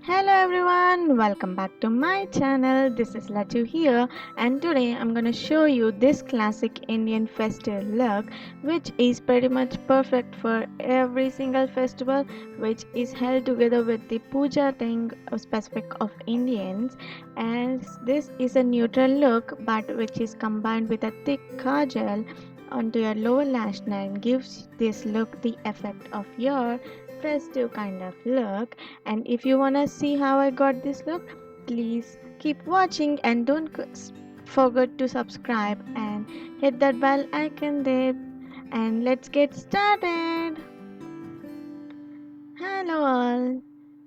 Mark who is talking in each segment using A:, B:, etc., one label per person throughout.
A: Hello everyone, welcome back to my channel. This is Latu here, and today I'm gonna show you this classic Indian festive look, which is pretty much perfect for every single festival, which is held together with the puja thing specific of Indians. And this is a neutral look, but which is combined with a thick kajal onto your lower lash line, gives this look the effect of your festive kind of look. And if you wanna see how I got this look, please keep watching and don't forget to subscribe and hit that bell icon there. And let's get started. Hello all.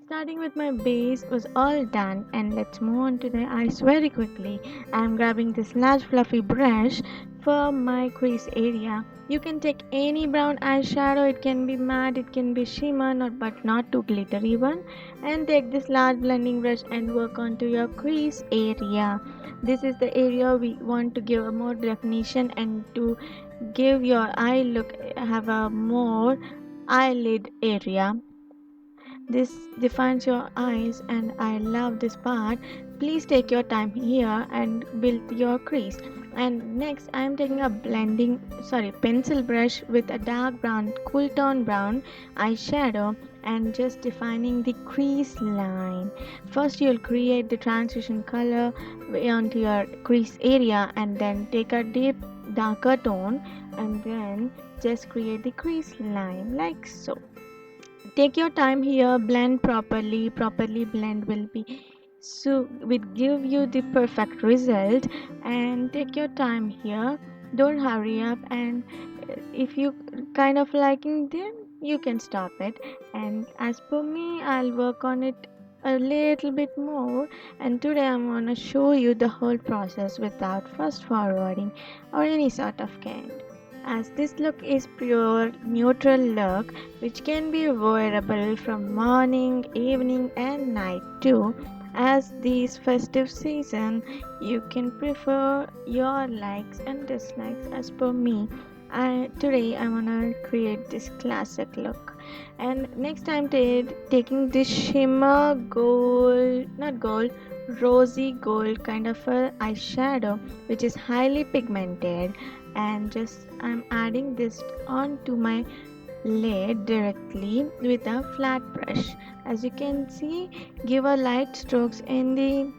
A: Starting with my base was all done, and let's move on to the eyes very quickly. I'm grabbing this large fluffy brush for my crease area. You can take any brown eyeshadow, it can be matte, it can be shimmer, but not too glittery one. And take this large blending brush and work onto your crease area. This is the area we want to give a more definition and to give your eye look have a more eyelid area. This defines your eyes, and I love this part. Please take your time here and build your crease. And next I am taking a pencil brush with a dark brown, cool tone brown eyeshadow and just defining the crease line. First you'll create the transition color onto your crease area, and then take a deep darker tone and then just create the crease line like so. Take your time here, blend properly blend will be so will give you the perfect result. And take your time here, don't hurry up. And if you kind of liking them, you can stop it. And as per me, I'll work on it a little bit more, and today I'm gonna show you the whole process without fast forwarding or any sort of kind, as this look is pure neutral look which can be wearable from morning, evening and night too. As this festive season, you can prefer your likes and dislikes as per me. Today I wanna create this classic look. And next I'm taking this shimmer gold, not gold, rosy gold kind of a eyeshadow which is highly pigmented, and just I'm adding this onto my lid directly with a flat brush. As you can see, give a light strokes in the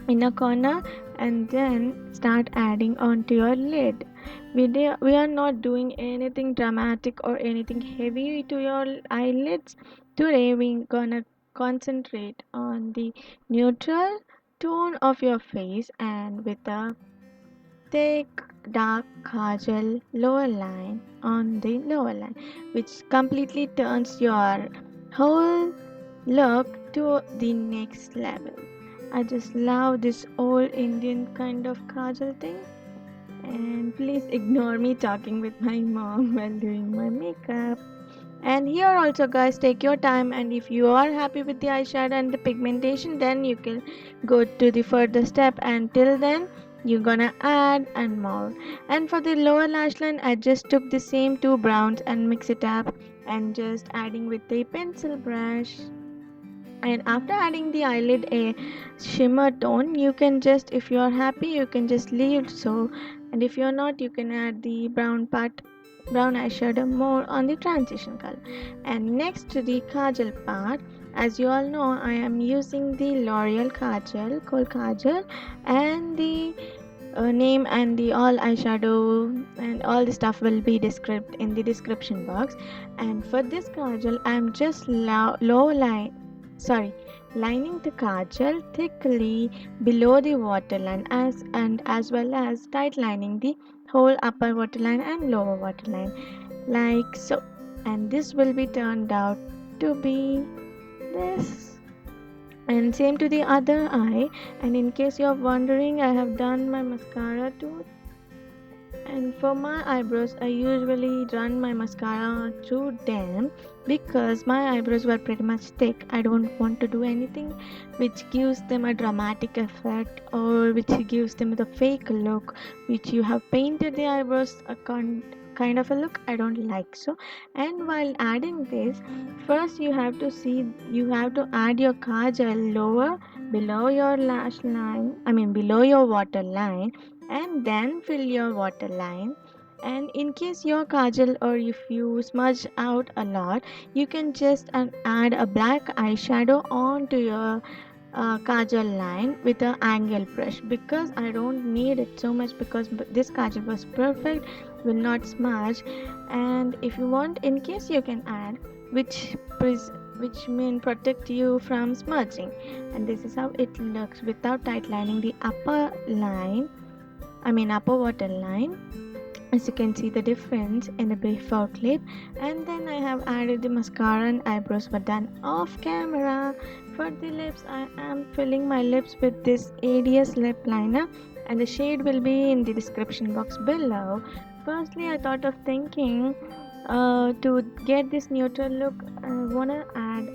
A: inner corner and then start adding onto your lid. We are not doing anything dramatic or anything heavy to your eyelids. Today we're gonna concentrate on the neutral tone of your face, and with a thick dark kajal lower line on the lower line, which completely turns your whole look to the next level. I just love this old Indian kind of kajal thing. And please ignore me talking with my mom while doing my makeup. And here also guys, take your time, and if you are happy with the eyeshadow and the pigmentation, then you can go to the further step. And till then you're gonna add and more. And for the lower lash line, I just took the same two browns and mix it up and just adding with the pencil brush. And after adding the eyelid a shimmer tone, you can just, if you are happy, you can just leave so. And if you're not, you can add the brown eyeshadow more on the transition color. And next to the kajal part, as you all know, I am using the L'Oreal kajal, Kohl kajal, and the name and the all eyeshadow and all the stuff will be described in the description box. And for this kajal, I am just lining the kajal thickly below the waterline, as well as tight lining the whole upper waterline and lower waterline like so. And this will be turned out to be this. And same to the other eye. And in case you're wondering, I have done my mascara too. And for my eyebrows, I usually run my mascara through them because my eyebrows were pretty much thick. I don't want to do anything which gives them a dramatic effect or which gives them the fake look which you have painted the eyebrows kind of a look I don't like. So, and while adding this, first you have to add your kajal lower below your lash line, I mean below your waterline, and then fill your waterline. And in case your kajal, or if you smudge out a lot, you can just add a black eyeshadow onto your kajal line with a angle brush, because I don't need it so much, because this kajal was perfect, will not smudge. And if you want, in case, you can add which which mean protect you from smudging. And this is how it looks without tightlining the upper line, I mean upper water line. As you can see the difference in the before clip. And then I have added the mascara and eyebrows were done off camera. For the lips, I am filling my lips with this ADS lip liner, and the shade will be in the description box below. Firstly, I thought of thinking to get this neutral look, I wanna add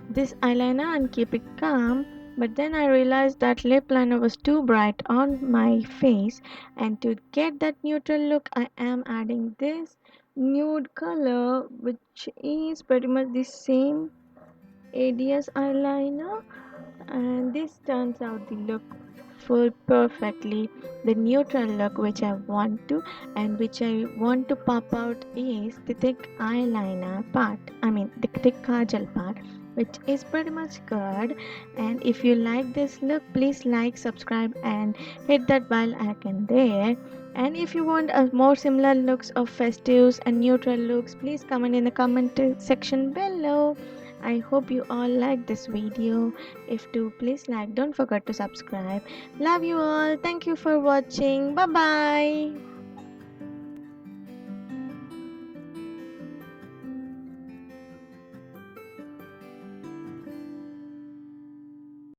A: this eyeliner and keep it calm. But then I realized that lip liner was too bright on my face, and to get that neutral look, I am adding this nude color, which is pretty much the same ADS eyeliner, and this turns out the look full perfectly. The neutral look which I want to, and which I want to pop out, is the thick eyeliner part, I mean the thick kajal part, which is pretty much good. And if you like this look, please like, subscribe, and hit that bell icon there. And if you want a more similar looks of festives and neutral looks, please comment in the comment section below. I hope you all like this video. If do, please like, don't forget to subscribe. Love you all. Thank you for watching. Bye bye.